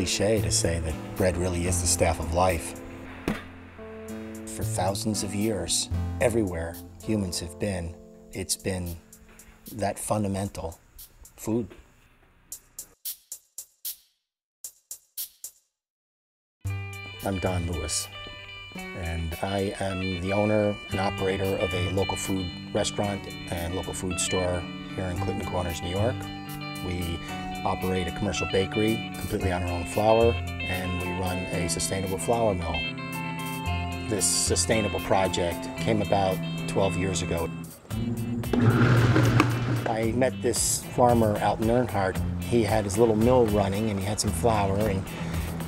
cliche to say that bread really is the staff of life. For thousands of years, everywhere humans have been, it's been that fundamental food. I'm Don Lewis, and I am the owner and operator of a local food restaurant and local food store here in Clinton Corners, New York. We operate a commercial bakery completely on our own flour, and we run a sustainable flour mill. This sustainable project came about 12 years ago. I met this farmer out in Earnhardt. He had his little mill running and he had some flour, and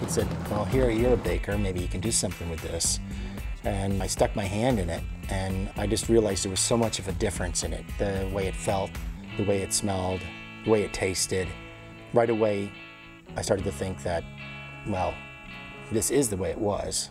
he said, well, here, you're a baker, maybe you can do something with this. And I stuck my hand in it, and I just realized there was so much of a difference in it. The way it felt, the way it smelled, the way it tasted. Right away, I started to think that, well, this is the way it was.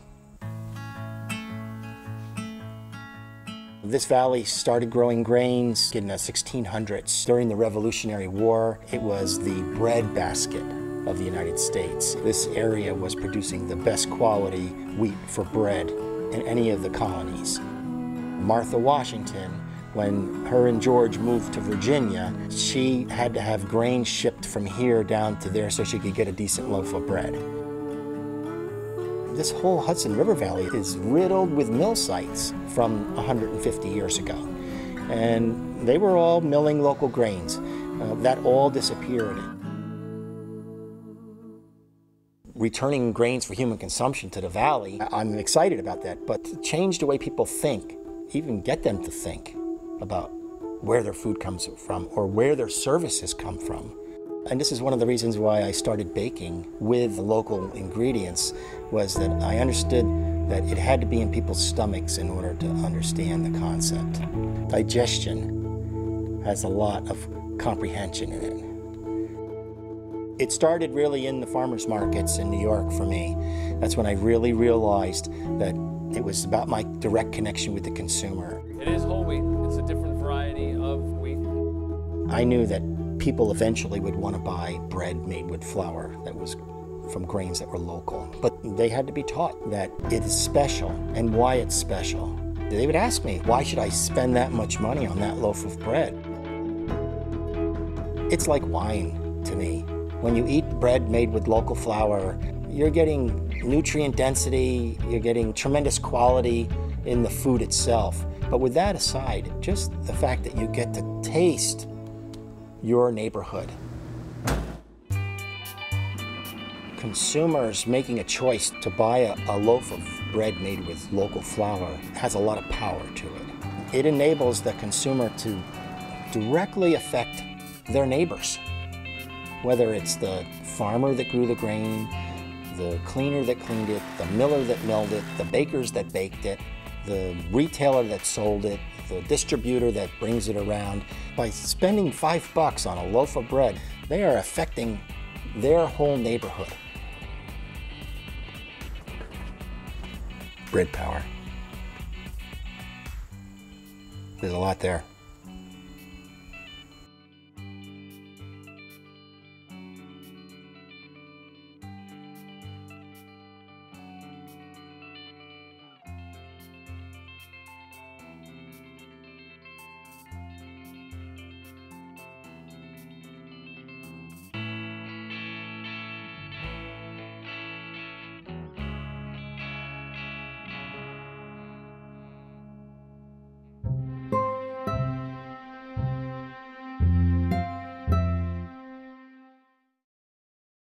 This valley started growing grains in the 1600s. During the Revolutionary War, it was the bread basket of the United States. This area was producing the best quality wheat for bread in any of the colonies. Martha Washington, when her and George moved to Virginia, she had to have grain shipped from here down to there so she could get a decent loaf of bread. This whole Hudson River Valley is riddled with mill sites from 150 years ago. And they were all milling local grains. That all disappeared. Returning grains for human consumption to the valley, I'm excited about that, but to change the way people think, even get them to think about where their food comes from or where their services come from. And this is one of the reasons why I started baking with local ingredients, was that I understood that it had to be in people's stomachs in order to understand the concept. Digestion has a lot of comprehension in it. It started really in the farmers markets in New York for me. That's when I really realized that it was about my direct connection with the consumer. It is whole wheat. It's a different variety of wheat. I knew that people eventually would want to buy bread made with flour that was from grains that were local. But they had to be taught that it is special and why it's special. They would ask me, why should I spend that much money on that loaf of bread? It's like wine to me. When you eat bread made with local flour, you're getting nutrient density, you're getting tremendous quality in the food itself. But with that aside, just the fact that you get to taste your neighborhood. Consumers making a choice to buy a loaf of bread made with local flour has a lot of power to it. It enables the consumer to directly affect their neighbors. Whether it's the farmer that grew the grain, the cleaner that cleaned it, the miller that milled it, the bakers that baked it, the retailer that sold it, the distributor that brings it around. By spending $5 on a loaf of bread, they are affecting their whole neighborhood. Bread power. There's a lot there.